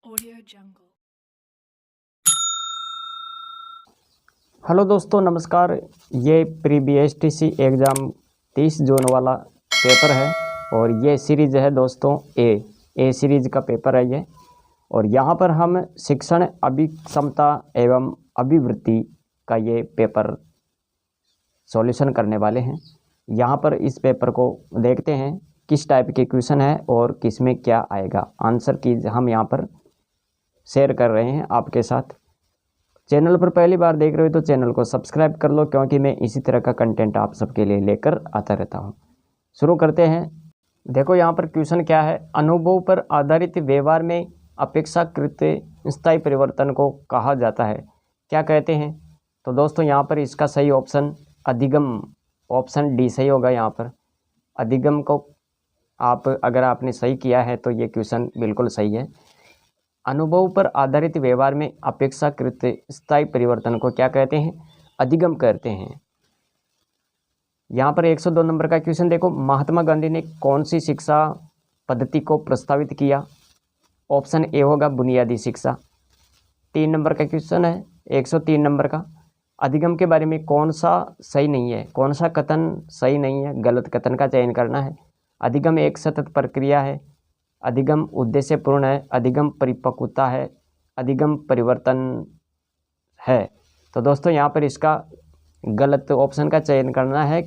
Audio Jungle। Hello दोस्तों, नमस्कार। ये प्री BSTC एग्ज़ाम 30 जून वाला पेपर है और ये सीरीज़ है दोस्तों ए सीरीज़ का पेपर है ये। और यहाँ पर हम शिक्षण अभिक्षमता एवं अभिवृत्ति का ये पेपर सॉल्यूशन करने वाले हैं। यहाँ पर इस पेपर को देखते हैं किस टाइप के क्वेश्चन है और किस में क्या आएगा। आंसर की हम यहाँ पर शेयर कर रहे हैं आपके साथ। चैनल पर पहली बार देख रहे हो तो चैनल को सब्सक्राइब कर लो, क्योंकि मैं इसी तरह का कंटेंट आप सबके लिए लेकर आता रहता हूँ। शुरू करते हैं। देखो यहाँ पर क्वेश्चन क्या है। अनुभव पर आधारित व्यवहार में अपेक्षाकृत स्थायी परिवर्तन को कहा जाता है, क्या कहते हैं? तो दोस्तों यहाँ पर इसका सही ऑप्शन अधिगम, ऑप्शन डी सही होगा। यहाँ पर अधिगम को अगर आपने सही किया है तो ये क्वेश्चन बिल्कुल सही है। अनुभव पर आधारित व्यवहार में अपेक्षाकृत स्थायी परिवर्तन को क्या कहते हैं? अधिगम कहते हैं। यहाँ पर 102 नंबर का क्वेश्चन देखो। महात्मा गांधी ने कौन सी शिक्षा पद्धति को प्रस्तावित किया? ऑप्शन ए होगा बुनियादी शिक्षा। 3 नंबर का क्वेश्चन है, 103 नंबर का। अधिगम के बारे में कौन सा सही नहीं है, कौन सा कथन सही नहीं है? गलत कथन का चयन करना है। अधिगम एक सतत प्रक्रिया है, अधिगम उद्देश्यपूर्ण है, अधिगम परिपक्वता है, अधिगम परिवर्तन है। तो दोस्तों यहाँ पर इसका गलत ऑप्शन का चयन करना है।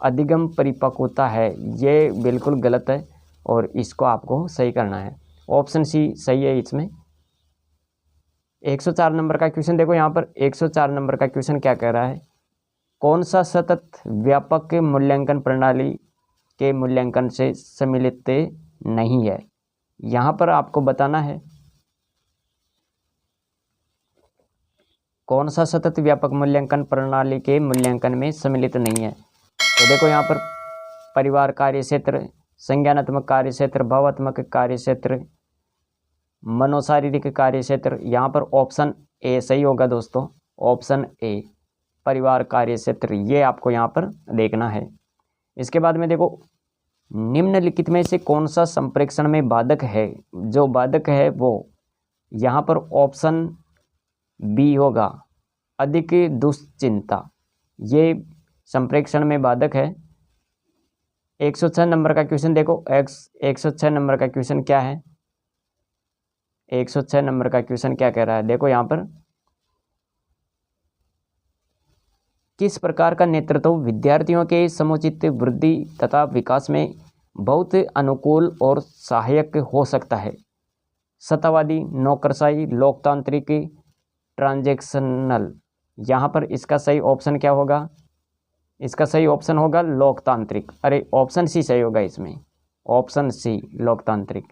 अधिगम परिपक्वता है, ये बिल्कुल गलत है और इसको आपको सही करना है। ऑप्शन सी सही है इसमें। 104 नंबर का क्वेश्चन देखो। यहाँ पर 104 नंबर का क्वेश्चन क्या कह रहा है? कौन सा सतत व्यापक मूल्यांकन प्रणाली के मूल्यांकन से सम्मिलित नहीं है? यहाँ पर आपको बताना है कौन सा सतत व्यापक मूल्यांकन प्रणाली के मूल्यांकन में सम्मिलित नहीं है। तो देखो यहाँ पर परिवार कार्य क्षेत्र, संज्ञानात्मक कार्य क्षेत्र, भावात्मक कार्य क्षेत्र, मनोशारीरिक कार्य क्षेत्र। यहाँ पर ऑप्शन ए सही होगा दोस्तों। ऑप्शन ए परिवार कार्य क्षेत्र, ये आपको यहाँ पर देखना है। इसके बाद में देखो, निम्नलिखित में से कौन सा संप्रेषण में बाधक है? जो बाधक है वो यहाँ पर ऑप्शन बी होगा, अधिक दुश्चिंता। ये संप्रेषण में बाधक है। 106 नंबर का क्वेश्चन देखो। 106 नंबर का क्वेश्चन क्या है? 106 नंबर का क्वेश्चन क्या कह रहा है? देखो यहाँ पर, किस प्रकार का नेतृत्व विद्यार्थियों के समुचित वृद्धि तथा विकास में बहुत अनुकूल और सहायक हो सकता है? सत्तावादी, नौकरशाही, लोकतांत्रिक, ट्रांजैक्शनल। यहाँ पर इसका सही ऑप्शन क्या होगा? इसका सही ऑप्शन होगा लोकतांत्रिक। अरे ऑप्शन सी सही होगा इसमें, ऑप्शन सी लोकतांत्रिक।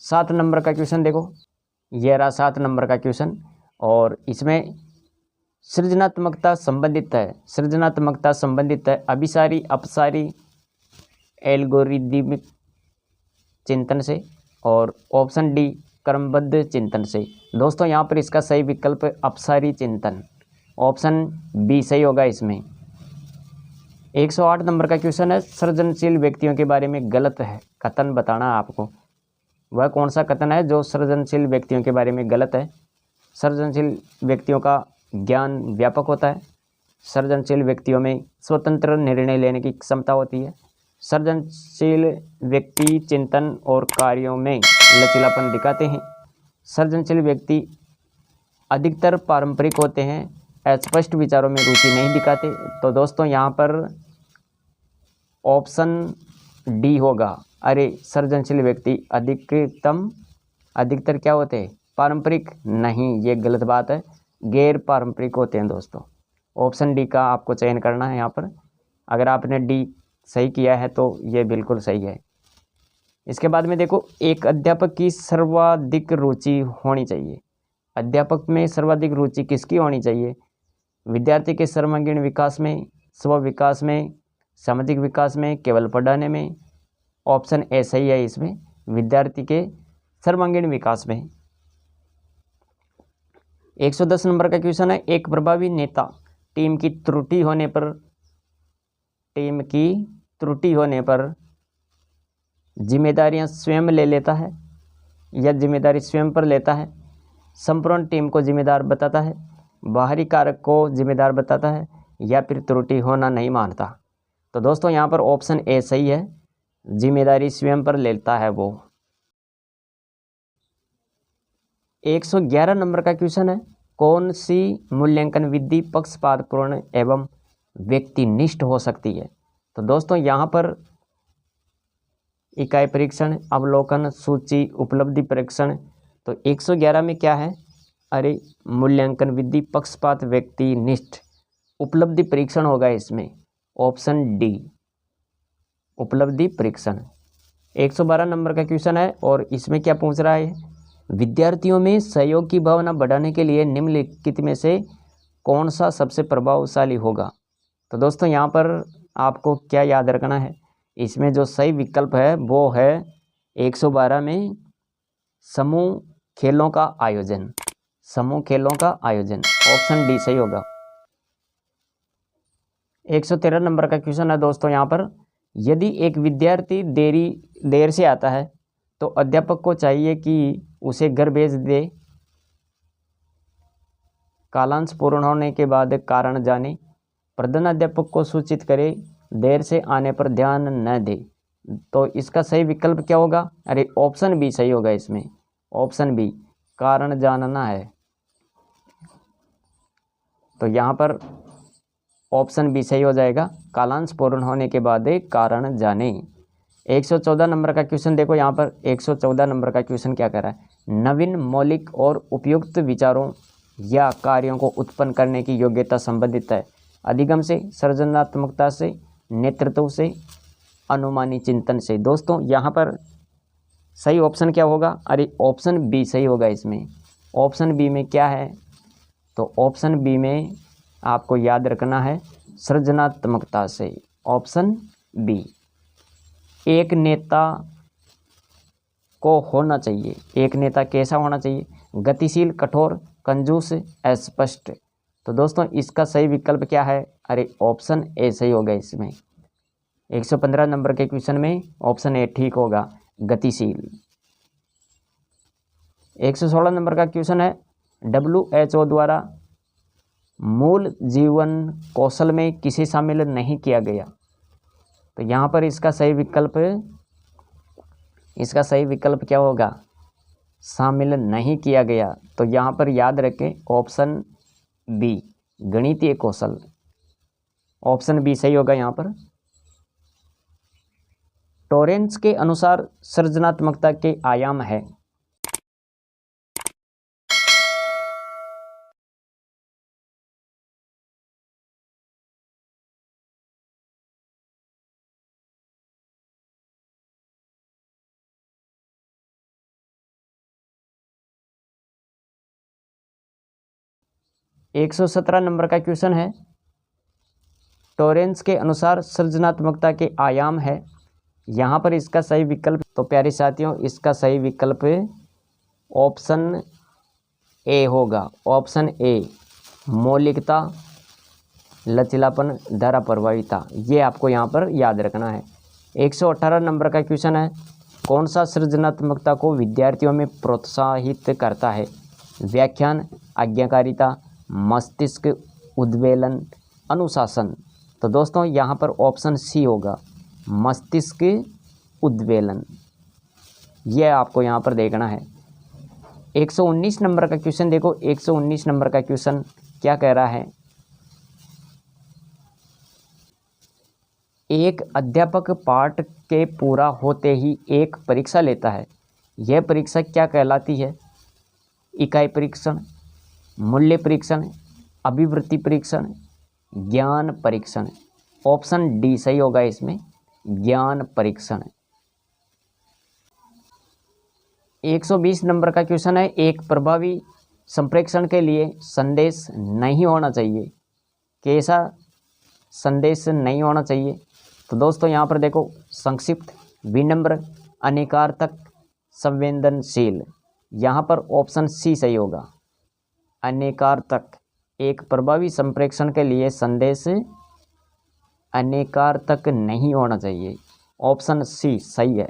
7 नंबर का क्वेश्चन देखो। ये रहा 7 नंबर का क्वेश्चन और इसमें सृजनात्मकता संबंधित है। सृजनात्मकता संबंधित है अभिसारी, अपसारी, एल्गोरिदमिक चिंतन से और ऑप्शन डी क्रमबद्ध चिंतन से। दोस्तों यहाँ पर इसका सही विकल्प अपसारी चिंतन, ऑप्शन बी सही होगा इसमें। 108 नंबर का क्वेश्चन है। सृजनशील व्यक्तियों के बारे में गलत है कथन बताना है आपको। वह कौन सा कथन है जो सृजनशील व्यक्तियों के बारे में गलत है? सृजनशील व्यक्तियों का ज्ञान व्यापक होता है। सृजनशील व्यक्तियों में स्वतंत्र निर्णय लेने की क्षमता होती है। सृजनशील व्यक्ति चिंतन और कार्यों में लचीलापन दिखाते हैं। सृजनशील व्यक्ति अधिकतर पारंपरिक होते हैं, अस्पष्ट विचारों में रुचि नहीं दिखाते। तो दोस्तों यहाँ पर ऑप्शन डी होगा। अरे सृजनशील व्यक्ति अधिकतर क्या होते हैं? पारंपरिक नहीं, ये गलत बात है, गैर पारंपरिक होते हैं दोस्तों। ऑप्शन डी का आपको चयन करना है यहाँ पर। अगर आपने डी सही किया है तो ये बिल्कुल सही है। इसके बाद में देखो, एक अध्यापक की सर्वाधिक रुचि होनी चाहिए। अध्यापक में सर्वाधिक रुचि किसकी होनी चाहिए? विद्यार्थी के सर्वांगीण विकास में, स्व विकास में, सामाजिक विकास में, केवल पढ़ाने में। ऑप्शन ए सही है इसमें, विद्यार्थी के सर्वांगीण विकास में। 110 नंबर का क्वेश्चन है। एक प्रभावी नेता टीम की त्रुटि होने पर जिम्मेदारियां स्वयं ले लेता है। यह जिम्मेदारी स्वयं पर लेता है, संपूर्ण टीम को जिम्मेदार बताता है, बाहरी कारक को जिम्मेदार बताता है, या फिर त्रुटि होना नहीं मानता। तो दोस्तों यहाँ पर ऑप्शन ए सही है, जिम्मेदारी स्वयं पर लेता है वो। 111 नंबर का क्वेश्चन है, कौन सी मूल्यांकन विधि पक्षपातपूर्ण एवं व्यक्तिनिष्ठ हो सकती है? तो दोस्तों यहाँ पर इकाई परीक्षण, अवलोकन, सूची, उपलब्धि परीक्षण। तो 111 में क्या है? अरे मूल्यांकन विधि पक्षपात व्यक्तिनिष्ठ उपलब्धि परीक्षण होगा इसमें, ऑप्शन डी उपलब्धि परीक्षण। 112 नंबर का क्वेश्चन है और इसमें क्या पूछ रहा है? विद्यार्थियों में सहयोग की भावना बढ़ाने के लिए निम्नलिखित में से कौन सा सबसे प्रभावशाली होगा? तो दोस्तों यहाँ पर आपको क्या याद रखना है, इसमें जो सही विकल्प है वो है 112 में समूह खेलों का आयोजन, समूह खेलों का आयोजन, ऑप्शन डी सही होगा। 113 नंबर का क्वेश्चन है दोस्तों यहाँ पर, यदि एक विद्यार्थी देर से आता है तो अध्यापक को चाहिए कि उसे घर भेज दे, कालांश पूर्ण होने के बाद कारण जाने, प्रधानाध्यापक को सूचित करे, देर से आने पर ध्यान न दे। तो इसका सही विकल्प क्या होगा? अरे ऑप्शन बी सही होगा इसमें, ऑप्शन बी कारण जानना है। तो यहाँ पर ऑप्शन बी सही हो जाएगा, कालांश पूर्ण होने के बाद कारण जाने। 114 नंबर का क्वेश्चन देखो यहाँ पर, 114 नंबर का क्वेश्चन क्या कर रहा है? नवीन, मौलिक और उपयुक्त विचारों या कार्यों को उत्पन्न करने की योग्यता संबंधित है अधिगम से, सृजनात्मकता से, नेतृत्व से, अनुमानी चिंतन से। दोस्तों यहाँ पर सही ऑप्शन क्या होगा? अरे ऑप्शन बी सही होगा इसमें। ऑप्शन बी में क्या है? तो ऑप्शन बी में आपको याद रखना है सृजनात्मकता से, ऑप्शन बी। एक नेता को होना चाहिए, एक नेता कैसा होना चाहिए? गतिशील, कठोर, कंजूस, अस्पष्ट। तो दोस्तों इसका सही विकल्प क्या है? अरे ऑप्शन ए सही होगा इसमें। 115 नंबर के क्वेश्चन में ऑप्शन ए ठीक होगा, गतिशील। 116 नंबर का क्वेश्चन है, WHO द्वारा मूल जीवन कौशल में किसे शामिल नहीं किया गया? तो यहाँ पर इसका सही विकल्प क्या होगा? शामिल नहीं किया गया। तो यहाँ पर याद रखें ऑप्शन बी गणितीय कौशल, ऑप्शन बी सही होगा यहाँ पर। टॉरेंस के अनुसार सृजनात्मकता के आयाम है। एक 117 नंबर का क्वेश्चन है, टॉरेंस के अनुसार सृजनात्मकता के आयाम है। यहाँ पर इसका सही विकल्प, तो प्यारे साथियों इसका सही विकल्प ऑप्शन ए होगा, ऑप्शन ए मौलिकता, लचीलापन, धारा प्रभाविता। ये आपको यहाँ पर याद रखना है। 118 नंबर का क्वेश्चन है, कौन सा सृजनात्मकता को विद्यार्थियों में प्रोत्साहित करता है? व्याख्यान, आज्ञाकारिता, मस्तिष्क उद्वेलन, अनुशासन। तो दोस्तों यहाँ पर ऑप्शन सी होगा, मस्तिष्क उद्वेलन। यह आपको यहाँ पर देखना है। 119 नंबर का क्वेश्चन देखो, 119 नंबर का क्वेश्चन क्या कह रहा है? एक अध्यापक पाठ के पूरा होते ही एक परीक्षा लेता है, यह परीक्षा क्या कहलाती है? इकाई परीक्षण, मूल्य परीक्षण, अभिवृत्ति परीक्षण, ज्ञान परीक्षण। ऑप्शन डी सही होगा इसमें, ज्ञान परीक्षण। 120 नंबर का क्वेश्चन है, एक प्रभावी संप्रेषण के लिए संदेश नहीं होना चाहिए, कैसा संदेश नहीं होना चाहिए? तो दोस्तों यहाँ पर देखो, संक्षिप्त, विनम्र, अनेकार्थक, संवेदनशील। यहाँ पर ऑप्शन सी सही होगा, अनेकार्थक। एक प्रभावी संप्रेषण के लिए संदेश अनेकार्थक नहीं होना चाहिए, ऑप्शन सी सही है।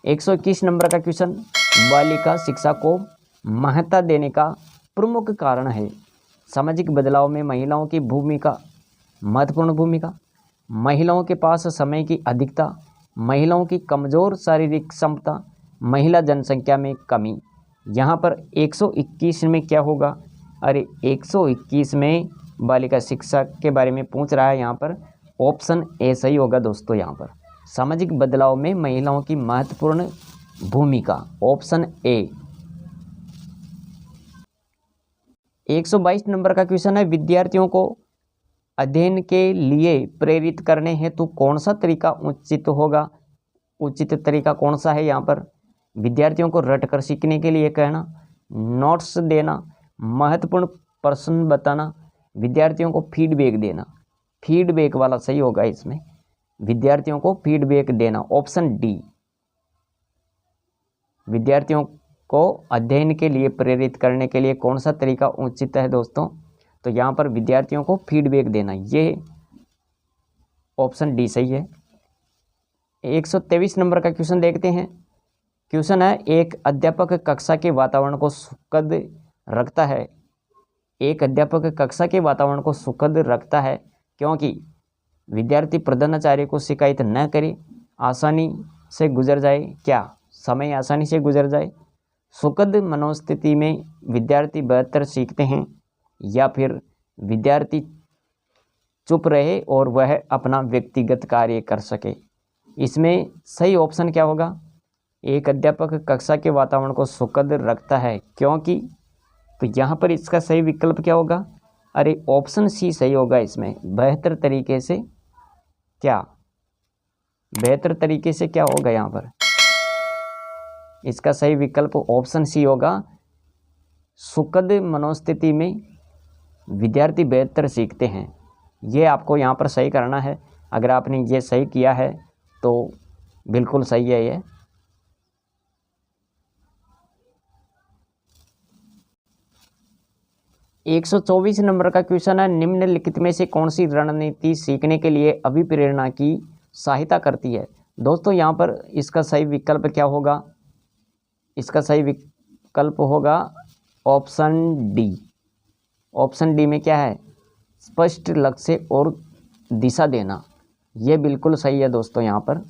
121 नंबर का क्वेश्चन, बालिका शिक्षा को महत्ता देने का प्रमुख कारण है। सामाजिक बदलाव में महिलाओं की भूमिका, महत्वपूर्ण भूमिका। महिलाओं के पास समय की अधिकता, महिलाओं की कमज़ोर शारीरिक क्षमता, महिला जनसंख्या में कमी। यहाँ पर 121 में क्या होगा? अरे 121 में बालिका शिक्षा के बारे में पूछ रहा है। यहाँ पर ऑप्शन ए सही होगा दोस्तों। यहाँ पर सामाजिक बदलाव में महिलाओं की महत्वपूर्ण भूमिका, ऑप्शन ए। 122 नंबर का क्वेश्चन है, विद्यार्थियों को अध्ययन के लिए प्रेरित करने हेतु कौन सा तरीका उचित होगा? उचित तरीका कौन सा है? यहाँ पर विद्यार्थियों को रटकर सीखने के लिए कहना, नोट्स देना, महत्वपूर्ण प्रश्न बताना, विद्यार्थियों को फीडबैक देना। फीडबैक वाला सही होगा इसमें, विद्यार्थियों को फीडबैक देना, ऑप्शन डी। विद्यार्थियों को अध्ययन के लिए प्रेरित करने के लिए कौन सा तरीका उचित है दोस्तों? तो यहाँ पर विद्यार्थियों को फीडबैक देना, ये ऑप्शन डी सही है। 123 नंबर का क्वेश्चन देखते हैं। क्वेश्चन है, एक अध्यापक कक्षा के वातावरण को सुखद रखता है। एक अध्यापक कक्षा के वातावरण को सुखद रखता है क्योंकि विद्यार्थी प्रधानाचार्य को शिकायत न करे, आसानी से गुजर जाए, क्या समय आसानी से गुजर जाए, सुखद मनोस्थिति में विद्यार्थी बेहतर सीखते हैं, या फिर विद्यार्थी चुप रहे और वह अपना व्यक्तिगत कार्य कर सके। इसमें सही ऑप्शन क्या होगा? एक अध्यापक कक्षा के वातावरण को सुखद रखता है क्योंकि, तो यहाँ पर इसका सही विकल्प क्या होगा? अरे ऑप्शन सी सही होगा इसमें, बेहतर तरीके से, क्या बेहतर तरीके से क्या होगा यहाँ पर? इसका सही विकल्प ऑप्शन सी होगा, सुखद मनोस्थिति में विद्यार्थी बेहतर सीखते हैं। ये आपको यहाँ पर सही करना है। अगर आपने ये सही किया है तो बिल्कुल सही है ये। एक 124 नंबर का क्वेश्चन है, निम्नलिखित में से कौन सी रणनीति सीखने के लिए अभिप्रेरणा की सहायता करती है? दोस्तों यहाँ पर इसका सही विकल्प क्या होगा? इसका सही विकल्प होगा ऑप्शन डी। ऑप्शन डी में क्या है? स्पष्ट लक्ष्य और दिशा देना। ये बिल्कुल सही है दोस्तों यहाँ पर।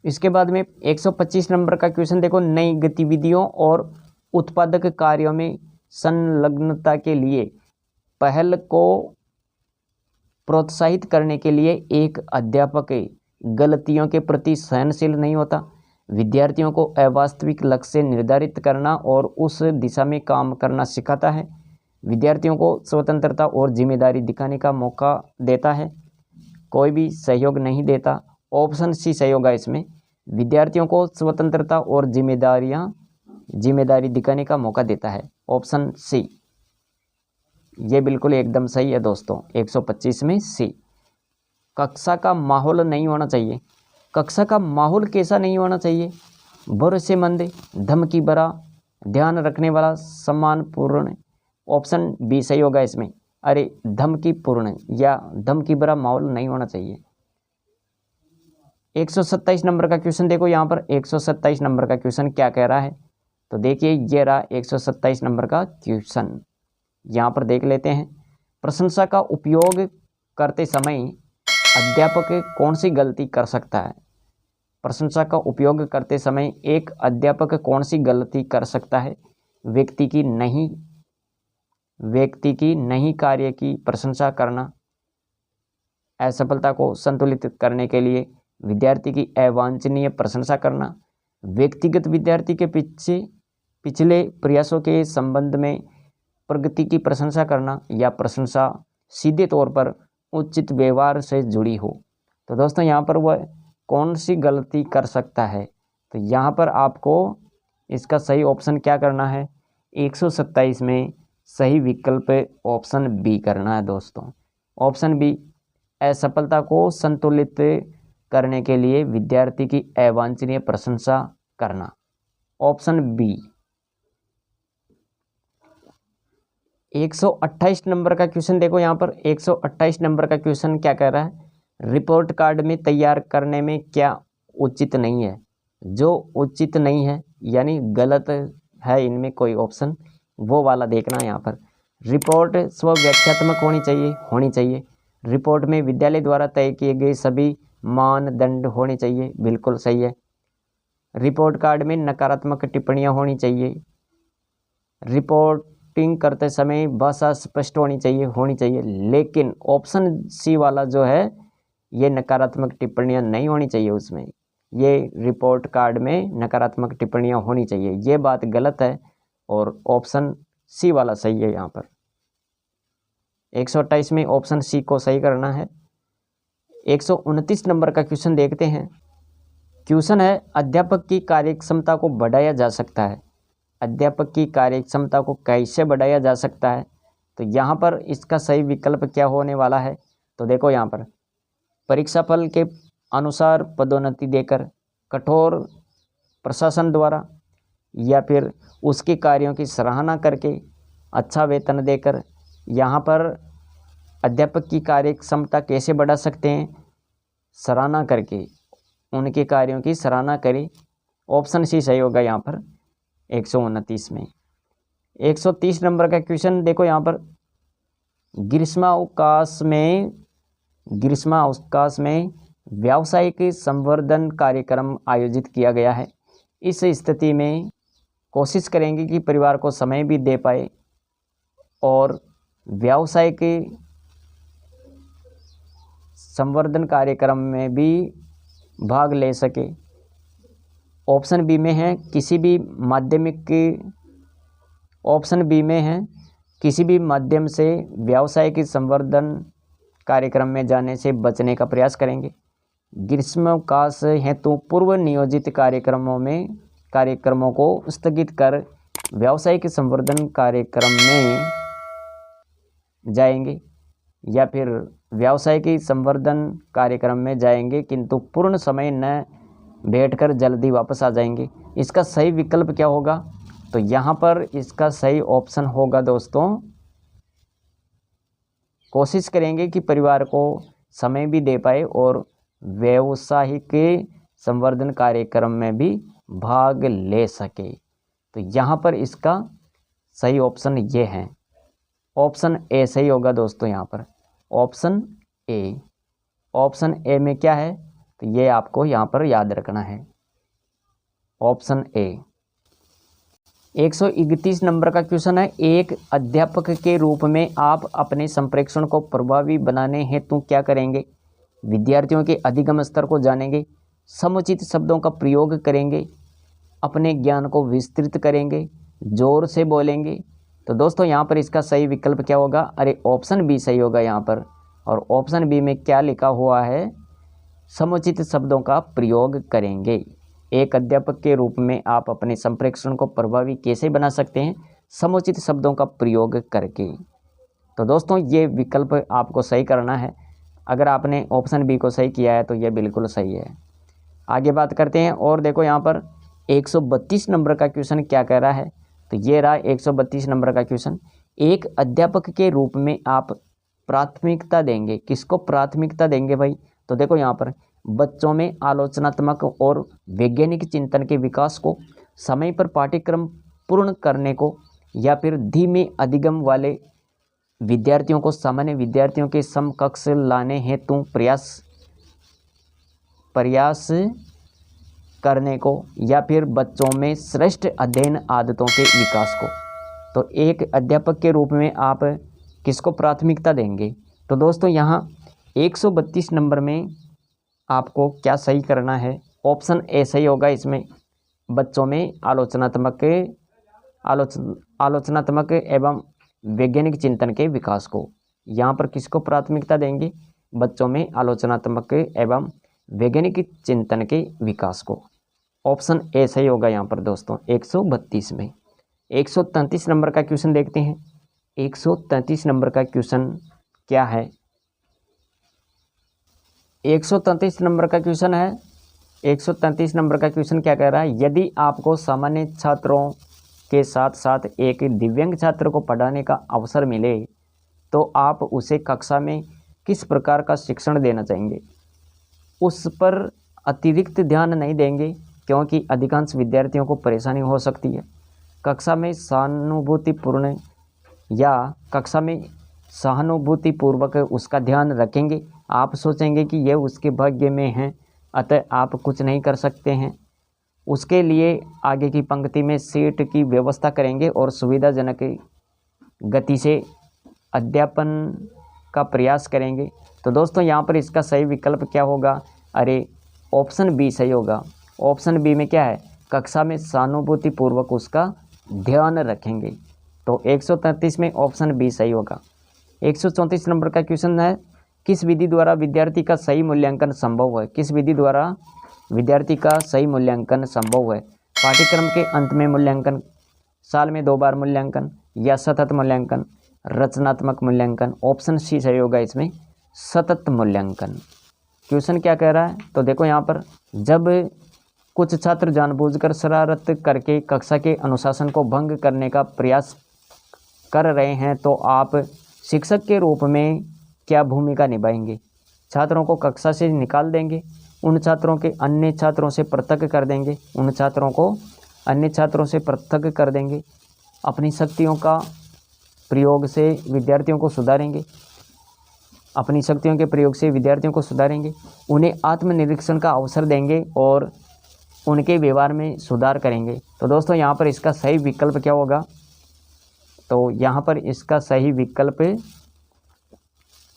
इसके बाद में 125 नंबर का क्वेश्चन देखो, नई गतिविधियों और उत्पादक कार्यों में संलग्नता के लिए पहल को प्रोत्साहित करने के लिए एक अध्यापक गलतियों के प्रति सहनशील नहीं होता। विद्यार्थियों को अवास्तविक लक्ष्य निर्धारित करना और उस दिशा में काम करना सिखाता है। विद्यार्थियों को स्वतंत्रता और जिम्मेदारी दिखाने का मौका देता है, कोई भी सहयोग नहीं देता। ऑप्शन सी सही होगा इसमें, विद्यार्थियों को स्वतंत्रता और जिम्मेदारी दिखाने का मौका देता है, ऑप्शन सी। ये बिल्कुल एकदम सही है दोस्तों। 125 में सी। कक्षा का माहौल नहीं होना चाहिए। कक्षा का माहौल कैसा नहीं होना चाहिए? भरोसेमंद, धमकी भरा, ध्यान रखने वाला, सम्मानपूर्ण। ऑप्शन बी सही होगा इसमें। अरे धमकीपूर्ण या धमकी भरा माहौल नहीं होना चाहिए। 127 नंबर का क्वेश्चन देखो, यहाँ पर 127 नंबर का क्वेश्चन क्या कह रहा है? तो देखिए ये रहा 127 नंबर का क्वेश्चन, यहाँ पर देख लेते हैं। प्रशंसा का उपयोग करते समय अध्यापक कौन सी गलती कर सकता है? प्रशंसा का उपयोग करते समय एक अध्यापक कौन सी गलती कर सकता है? व्यक्ति की नहीं कार्य की प्रशंसा करना, असफलता को संतुलित करने के लिए विद्यार्थी की अवांछनीय प्रशंसा करना, व्यक्तिगत विद्यार्थी के पिछले प्रयासों के संबंध में प्रगति की प्रशंसा करना, या प्रशंसा सीधे तौर पर उचित व्यवहार से जुड़ी हो। तो दोस्तों यहाँ पर वह कौन सी गलती कर सकता है? तो यहाँ पर आपको इसका सही ऑप्शन क्या करना है? 127 में सही विकल्प ऑप्शन बी करना है दोस्तों। ऑप्शन बी, असफलता को संतुलित करने के लिए विद्यार्थी की अवांछनीय प्रशंसा करना, ऑप्शन बी। 128 नंबर का क्वेश्चन देखो, यहाँ पर 128 नंबर का क्वेश्चन क्या कह रहा है? रिपोर्ट कार्ड में तैयार करने में क्या उचित नहीं है? जो उचित नहीं है यानी गलत है इनमें कोई ऑप्शन, वो वाला देखना है यहाँ पर। रिपोर्ट स्व व्याख्यात्मक होनी चाहिए। रिपोर्ट में विद्यालय द्वारा तय किए गए सभी मानदंड होने चाहिए, बिल्कुल सही है। रिपोर्ट कार्ड में नकारात्मक टिप्पणियाँ होनी चाहिए। रिपोर्टिंग करते समय भाषा स्पष्ट होनी चाहिए, लेकिन ऑप्शन सी वाला जो है ये नकारात्मक टिप्पणियाँ नहीं होनी चाहिए उसमें। ये रिपोर्ट कार्ड में नकारात्मक टिप्पणियाँ होनी चाहिए, ये बात गलत है और ऑप्शन सी वाला सही है यहाँ पर। 128 में ऑप्शन सी को सही करना है। 129 नंबर का क्वेश्चन देखते हैं। क्वेश्चन है अध्यापक की कार्यक्षमता को बढ़ाया जा सकता है। अध्यापक की कार्यक्षमता को कैसे बढ़ाया जा सकता है? तो यहाँ पर इसका सही विकल्प क्या होने वाला है? तो देखो यहाँ पर परीक्षाफल के अनुसार पदोन्नति देकर, कठोर प्रशासन द्वारा, या फिर उसके कार्यों की सराहना करके, अच्छा वेतन देकर। यहाँ पर अध्यापक की कार्यक्षमता कैसे बढ़ा सकते हैं? सराहना करके, उनके कार्यों की सराहना करें। ऑप्शन सी सही होगा यहाँ पर 129 में। 130 नंबर का क्वेश्चन देखो यहाँ पर ग्रीष्मावकाश में व्यावसायिक संवर्धन कार्यक्रम आयोजित किया गया है। इस स्थिति में कोशिश करेंगे कि परिवार को समय भी दे पाए और व्यावसायिक संवर्धन कार्यक्रम में भी भाग ले सके। ऑप्शन बी में है किसी भी माध्यम से व्यावसायिक संवर्धन कार्यक्रम में जाने से बचने का प्रयास करेंगे। ग्रीष्मावकाश हेतु पूर्व नियोजित कार्यक्रमों को स्थगित कर व्यावसायिक संवर्धन कार्यक्रम में जाएंगे, या फिर व्यावसायिक संवर्धन कार्यक्रम में जाएंगे किंतु पूर्ण समय न बैठकर जल्दी वापस आ जाएंगे। इसका सही विकल्प क्या होगा? तो यहाँ पर इसका सही ऑप्शन होगा दोस्तों, कोशिश करेंगे कि परिवार को समय भी दे पाए और व्यावसायिक संवर्धन कार्यक्रम में भी भाग ले सके। तो यहाँ पर इसका सही ऑप्शन ये है, ऑप्शन ए सही होगा दोस्तों। यहाँ पर ऑप्शन ए में क्या है? तो ये आपको यहाँ पर याद रखना है, ऑप्शन ए। 131 नंबर का क्वेश्चन है एक अध्यापक के रूप में आप अपने संप्रेषण को प्रभावी बनाने हेतु क्या करेंगे? विद्यार्थियों के अधिगम स्तर को जानेंगे, समुचित शब्दों का प्रयोग करेंगे, अपने ज्ञान को विस्तृत करेंगे, जोर से बोलेंगे। तो दोस्तों यहाँ पर इसका सही विकल्प क्या होगा? अरे ऑप्शन बी सही होगा यहाँ पर। और ऑप्शन बी में क्या लिखा हुआ है? समुचित शब्दों का प्रयोग करेंगे। एक अध्यापक के रूप में आप अपने संप्रेषण को प्रभावी कैसे बना सकते हैं? समुचित शब्दों का प्रयोग करके। तो दोस्तों ये विकल्प आपको सही करना है। अगर आपने ऑप्शन बी को सही किया है तो ये बिल्कुल सही है। आगे बात करते हैं और देखो यहाँ पर 132 नंबर का क्वेश्चन क्या कह रहा है? तो ये रहा 132 नंबर का क्वेश्चन। एक अध्यापक के रूप में आप प्राथमिकता देंगे, किसको प्राथमिकता देंगे भाई? तो देखो यहाँ पर बच्चों में आलोचनात्मक और वैज्ञानिक चिंतन के विकास को, समय पर पाठ्यक्रम पूर्ण करने को, या फिर धीमे अधिगम वाले विद्यार्थियों को सामान्य विद्यार्थियों के समकक्ष लाने हेतु प्रयास करने को, या फिर बच्चों में श्रेष्ठ अध्ययन आदतों के विकास को। तो एक अध्यापक के रूप में आप किसको प्राथमिकता देंगे? तो दोस्तों यहाँ 132 नंबर में आपको क्या सही करना है? ऑप्शन ए सही होगा इसमें, बच्चों में आलोचनात्मक एवं वैज्ञानिक चिंतन के विकास को। यहाँ पर किसको प्राथमिकता देंगे? बच्चों में आलोचनात्मक एवं वैज्ञानिक चिंतन के विकास को। ऑप्शन ए सही होगा यहाँ पर दोस्तों 132 में। 133 नंबर का क्वेश्चन देखते हैं। 133 नंबर का क्वेश्चन क्या है? 133 नंबर का क्वेश्चन है, 133 नंबर का क्वेश्चन क्या कह रहा है? यदि आपको सामान्य छात्रों के साथ साथ एक दिव्यांग छात्र को पढ़ाने का अवसर मिले तो आप उसे कक्षा में किस प्रकार का शिक्षण देना चाहेंगे? उस पर अतिरिक्त ध्यान नहीं देंगे क्योंकि अधिकांश विद्यार्थियों को परेशानी हो सकती है। कक्षा में सहानुभूतिपूर्ण या कक्षा में सहानुभूतिपूर्वक उसका ध्यान रखेंगे। आप सोचेंगे कि यह उसके भाग्य में है, अतः आप कुछ नहीं कर सकते हैं। उसके लिए आगे की पंक्ति में सीट की व्यवस्था करेंगे और सुविधाजनक गति से अध्यापन का प्रयास करेंगे। तो दोस्तों यहाँ पर इसका सही विकल्प क्या होगा? अरे ऑप्शन बी सही होगा। ऑप्शन बी में क्या है? कक्षा में सहानुभूतिपूर्वक उसका ध्यान रखेंगे। तो 133 में ऑप्शन बी सही होगा। 134 नंबर का क्वेश्चन है, किस विधि द्वारा विद्यार्थी का सही मूल्यांकन संभव है? किस विधि द्वारा विद्यार्थी का सही मूल्यांकन संभव है? पाठ्यक्रम के अंत में मूल्यांकन, साल में 2 बार मूल्यांकन, या सतत मूल्यांकन, रचनात्मक मूल्यांकन। ऑप्शन सी सही होगा इसमें, सतत मूल्यांकन। क्वेश्चन क्या कह रहा है? तो देखो यहाँ पर, जब कुछ छात्र जानबूझकर शरारत करके कक्षा के अनुशासन को भंग करने का प्रयास कर रहे हैं तो आप शिक्षक के रूप में क्या भूमिका निभाएंगे? छात्रों को कक्षा से निकाल देंगे, उन छात्रों के अन्य छात्रों से पृथक कर देंगे, उन छात्रों को अन्य छात्रों से पृथक कर देंगे, अपनी शक्तियों का प्रयोग से विद्यार्थियों को सुधारेंगे, अपनी शक्तियों के प्रयोग से विद्यार्थियों को सुधारेंगे, उन्हें आत्मनिरीक्षण का अवसर देंगे और उनके व्यवहार में सुधार करेंगे। तो दोस्तों यहाँ पर इसका सही विकल्प क्या होगा? तो यहाँ पर इसका सही विकल्प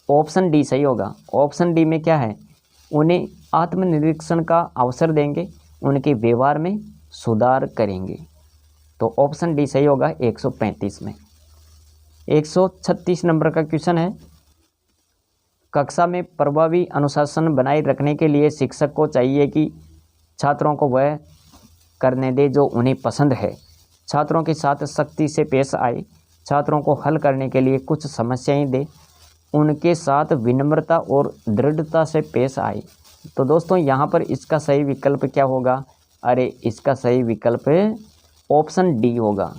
ऑप्शन डी सही होगा। ऑप्शन डी में क्या है? उन्हें आत्मनिरीक्षण का अवसर देंगे, उनके व्यवहार में सुधार करेंगे। तो ऑप्शन डी सही होगा 135 में। 136 नंबर का क्वेश्चन है, कक्षा में प्रभावी अनुशासन बनाए रखने के लिए शिक्षक को चाहिए कि छात्रों को वह करने दे जो उन्हें पसंद है, छात्रों के साथ सख्ती से पेश आए, छात्रों को हल करने के लिए कुछ समस्याएं दे, उनके साथ विनम्रता और दृढ़ता से पेश आए। तो दोस्तों यहाँ पर इसका सही विकल्प क्या होगा? अरे इसका सही विकल्प ऑप्शन डी होगा।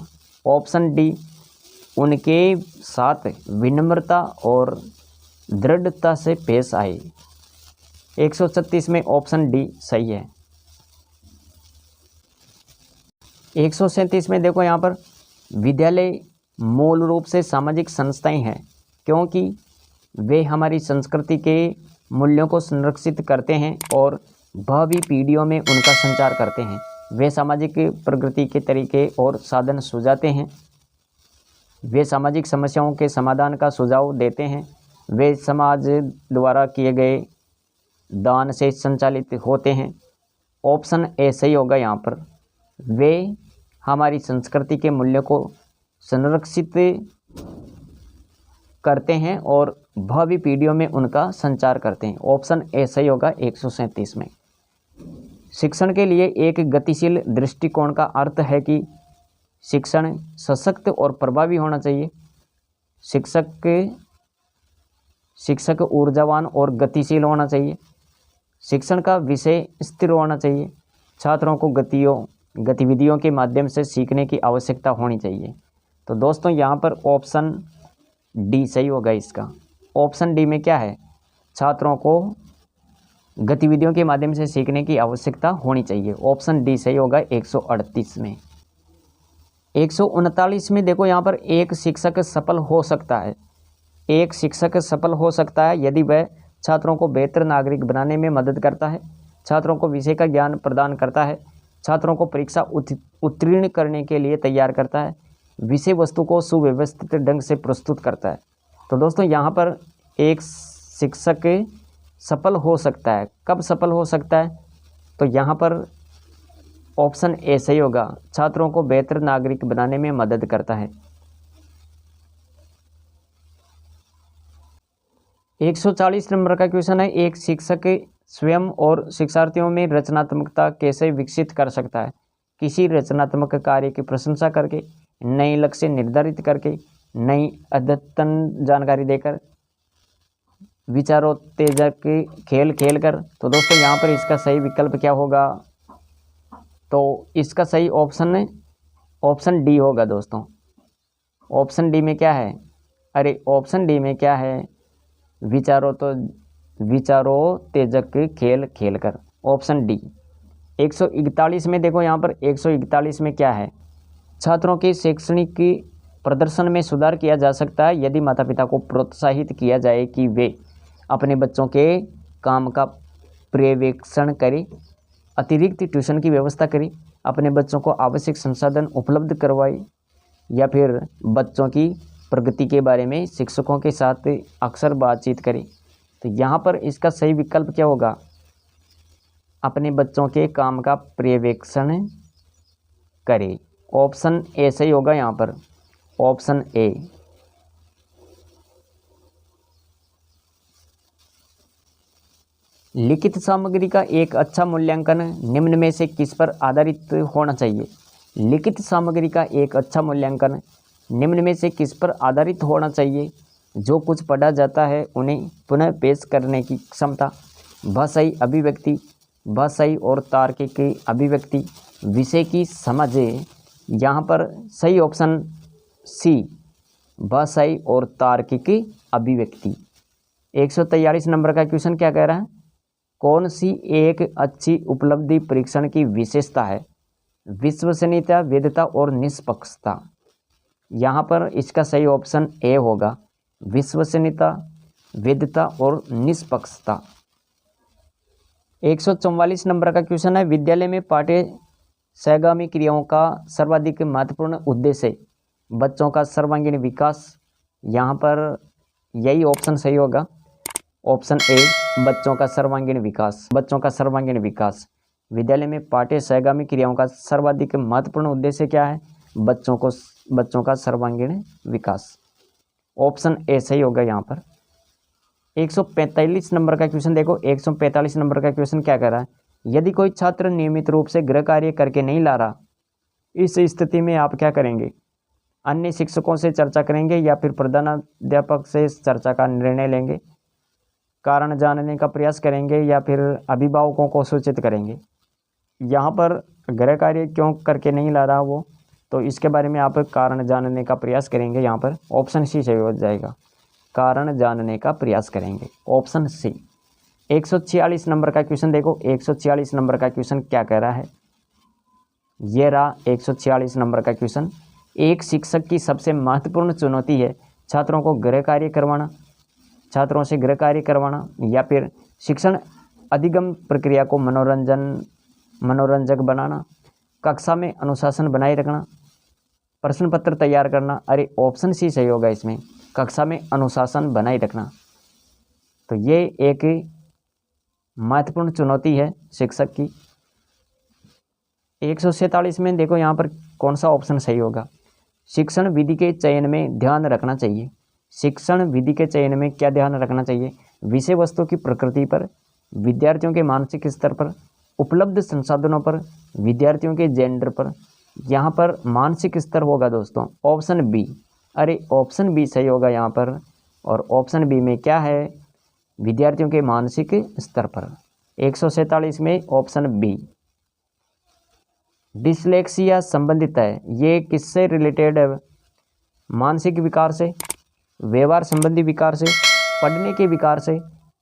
ऑप्शन डी, उनके साथ विनम्रता और दृढ़ता से पेश आए। 136 में ऑप्शन डी सही है। 137 में देखो यहाँ पर, विद्यालय मूल रूप से सामाजिक संस्थाएं हैं क्योंकि वे हमारी संस्कृति के मूल्यों को संरक्षित करते हैं और भावी पीढ़ियों में उनका संचार करते हैं। वे सामाजिक प्रगति के तरीके और साधन सुझाते हैं, वे सामाजिक समस्याओं के समाधान का सुझाव देते हैं, वे समाज द्वारा किए गए दान से संचालित होते हैं। ऑप्शन ए सही होगा यहाँ पर, वे हमारी संस्कृति के मूल्यों को संरक्षित करते हैं और भावी पीढ़ियों में उनका संचार करते हैं। ऑप्शन ए सही होगा 137 में। शिक्षण के लिए एक गतिशील दृष्टिकोण का अर्थ है कि शिक्षण सशक्त और प्रभावी होना चाहिए। शिक्षक ऊर्जावान और गतिशील होना चाहिए। शिक्षण का विषय स्थिर होना चाहिए। छात्रों को गतिविधियों के माध्यम से सीखने की आवश्यकता होनी चाहिए। तो दोस्तों यहाँ पर ऑप्शन डी सही होगा इसका। ऑप्शन डी में क्या है? छात्रों को गतिविधियों के माध्यम से सीखने की आवश्यकता होनी चाहिए। ऑप्शन डी सही होगा 138 में। 139 में देखो यहाँ पर, एक शिक्षक सफल हो सकता है। एक शिक्षक सफल हो सकता है यदि वह छात्रों को बेहतर नागरिक बनाने में मदद करता है, छात्रों को विषय का ज्ञान प्रदान करता है, छात्रों को परीक्षा उत्तीर्ण करने के लिए तैयार करता है, विषय वस्तु को सुव्यवस्थित ढंग से प्रस्तुत करता है। तो दोस्तों यहाँ पर एक शिक्षक सफल हो सकता है। कब सफल हो सकता है? तो यहाँ पर ऑप्शन ए सही होगा, छात्रों को बेहतर नागरिक बनाने में मदद करता है। 140 नंबर का क्वेश्चन है, एक शिक्षक स्वयं और शिक्षार्थियों में रचनात्मकता कैसे विकसित कर सकता है? किसी रचनात्मक कार्य की प्रशंसा करके, नए लक्ष्य निर्धारित करके, नई अद्यतन जानकारी देकर, विचारोत्तेजक खेल खेल कर। तो दोस्तों यहाँ पर इसका सही विकल्प क्या होगा? तो इसका सही ऑप्शन डी होगा दोस्तों। ऑप्शन डी में क्या है? अरे ऑप्शन डी में क्या है? विचारोत्तेजक खेल खेल कर। Option D. 141 में देखो यहाँ पर 141 में क्या है, छात्रों के शैक्षणिक प्रदर्शन में सुधार किया जा सकता है यदि माता पिता को प्रोत्साहित किया जाए कि वे अपने बच्चों के काम का पर्यवेक्षण करें, अतिरिक्त ट्यूशन की व्यवस्था करें, अपने बच्चों को आवश्यक संसाधन उपलब्ध करवाएं, या फिर बच्चों की प्रगति के बारे में शिक्षकों के साथ अक्सर बातचीत करें। तो यहाँ पर इसका सही विकल्प क्या होगा, अपने बच्चों के काम का पर्यवेक्षण करें। ऑप्शन ए सही होगा यहाँ पर, ऑप्शन ए। लिखित सामग्री का एक अच्छा मूल्यांकन निम्न में से किस पर आधारित होना चाहिए। लिखित सामग्री का एक अच्छा मूल्यांकन निम्न में से किस पर आधारित होना चाहिए। जो कुछ पढ़ा जाता है उन्हें पुनः पेश करने की क्षमता, भाषाई अभिव्यक्ति, भाषाई और तार्किक अभिव्यक्ति, विषय की समझ। यहाँ पर सही ऑप्शन सी, भाषाई और तार्किक अभिव्यक्ति। 143 नंबर का क्वेश्चन क्या कह रहा है, कौन सी एक अच्छी उपलब्धि परीक्षण की विशेषता है। विश्वसनीयता, वैधता और निष्पक्षता। यहाँ पर इसका सही ऑप्शन ए होगा, विश्वसनीयता, वैधता और निष्पक्षता। 144 नंबर का क्वेश्चन है, विद्यालय में पाठ्य सहगामी क्रियाओं का सर्वाधिक महत्वपूर्ण उद्देश्य बच्चों का सर्वांगीण विकास। यहाँ पर यही ऑप्शन सही होगा, ऑप्शन ए, बच्चों का सर्वांगीण विकास। बच्चों का सर्वांगीण विकास। विद्यालय में पाठ्य सहगामी क्रियाओं का सर्वाधिक महत्वपूर्ण उद्देश्य क्या है, बच्चों का सर्वांगीण विकास। ऑप्शन ए सही होगा यहाँ पर। 145 नंबर का क्वेश्चन देखो, 145 नंबर का क्वेश्चन क्या कर रहा है, यदि कोई छात्र नियमित रूप से गृह कार्य करके नहीं ला रहा, इस स्थिति में आप क्या करेंगे। अन्य शिक्षकों से चर्चा करेंगे या फिर प्रधानाध्यापक से चर्चा का निर्णय लेंगे, कारण जानने का प्रयास करेंगे या फिर अभिभावकों को सूचित करेंगे। यहाँ पर गृह कार्य क्यों करके नहीं ला रहा वो, तो इसके बारे में आप कारण जानने का प्रयास करेंगे। यहाँ पर ऑप्शन सी सही हो जाएगा, कारण जानने का प्रयास करेंगे, ऑप्शन सी। 146 नंबर का क्वेश्चन देखो, 146 नंबर का क्वेश्चन क्या कह रहा है, ये रहा 146 नंबर का क्वेश्चन। एक शिक्षक की सबसे महत्वपूर्ण चुनौती है छात्रों को गृह कार्य करवाना, छात्रों से गृह कार्य करवाना, या फिर शिक्षण अधिगम प्रक्रिया को मनोरंजक बनाना, कक्षा में अनुशासन बनाए रखना, प्रश्न पत्र तैयार करना। अरे ऑप्शन सी सही होगा इसमें, कक्षा में अनुशासन बनाए रखना। तो ये एक महत्वपूर्ण चुनौती है शिक्षक की। 147 में देखो यहाँ पर कौन सा ऑप्शन सही होगा, शिक्षण विधि के चयन में ध्यान रखना चाहिए। शिक्षण विधि के चयन में क्या ध्यान रखना चाहिए, विषय वस्तु की प्रकृति पर, विद्यार्थियों के मानसिक स्तर पर, उपलब्ध संसाधनों पर, विद्यार्थियों के जेंडर पर। यहाँ पर मानसिक स्तर होगा दोस्तों, ऑप्शन बी। अरे ऑप्शन बी सही होगा यहाँ पर, और ऑप्शन बी में क्या है, विद्यार्थियों के मानसिक स्तर पर। 147 में ऑप्शन बी। डिसलेक्सिया संबंधित है, ये किससे रिलेटेड है, मानसिक विकार से, व्यवहार संबंधी विकार से, पढ़ने के विकार से,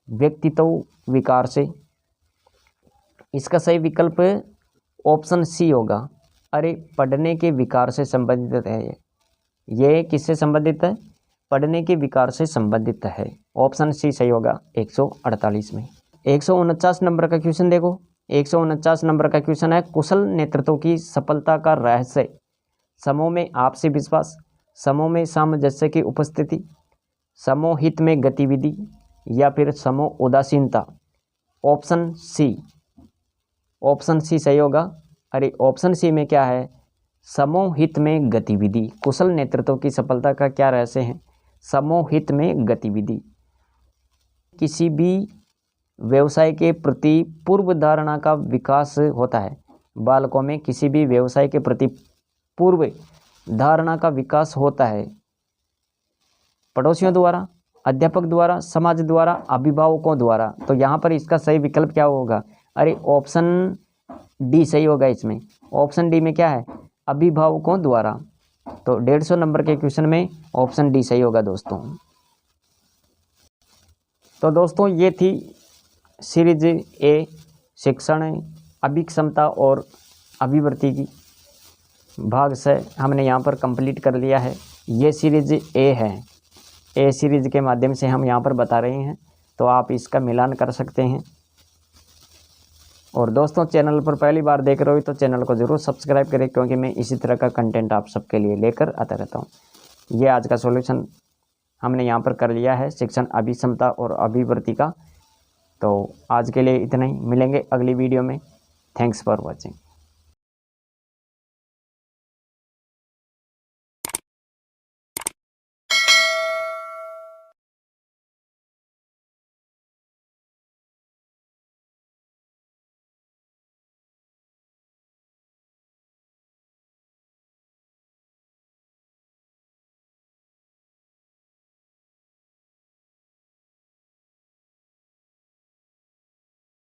व्यक्तित्व विकार से। इसका सही विकल्प ऑप्शन सी होगा। अरे पढ़ने के विकार से संबंधित है ये किससे संबंधित है, पढ़ने के विकार से संबंधित है, ऑप्शन सी सही होगा 148 में। 149 नंबर का क्वेश्चन देखो, 149 नंबर का क्वेश्चन है, कुशल नेतृत्व की सफलता का रहस्य समूह में आपसी विश्वास, समूह में सामंजस्य की उपस्थिति, समूह हित में गतिविधि, या फिर समूह उदासीनता। ऑप्शन सी, ऑप्शन सी सही होगा। अरे ऑप्शन सी में क्या है, समूह हित में गतिविधि। कुशल नेतृत्व की सफलता का क्या रहस्य है, समूह हित में गतिविधि। किसी भी व्यवसाय के प्रति पूर्व धारणा का विकास होता है, बालकों में किसी भी व्यवसाय के प्रति पूर्व धारणा का विकास होता है पड़ोसियों द्वारा, अध्यापक द्वारा, समाज द्वारा, अभिभावकों द्वारा। तो यहाँ पर इसका सही विकल्प क्या होगा, अरे ऑप्शन डी सही होगा इसमें। ऑप्शन डी में क्या है, अभिभावकों द्वारा। तो 150 नंबर के क्वेश्चन में ऑप्शन डी सही होगा दोस्तों। तो दोस्तों ये थी सीरीज ए शिक्षण अभिक्षमता और अभिवृत्ति की भाग से हमने यहाँ पर कंप्लीट कर लिया है। ये सीरीज ए है, ए सीरीज के माध्यम से हम यहाँ पर बता रहे हैं, तो आप इसका मिलान कर सकते हैं। और दोस्तों, चैनल पर पहली बार देख रहे हो तो चैनल को ज़रूर सब्सक्राइब करें, क्योंकि मैं इसी तरह का कंटेंट आप सबके लिए लेकर आता रहता हूँ। ये आज का सॉल्यूशन हमने यहाँ पर कर लिया है, शिक्षण अभिक्षमता और अभिवृत्ति का। तो आज के लिए इतना ही, मिलेंगे अगली वीडियो में। Thanks for watching.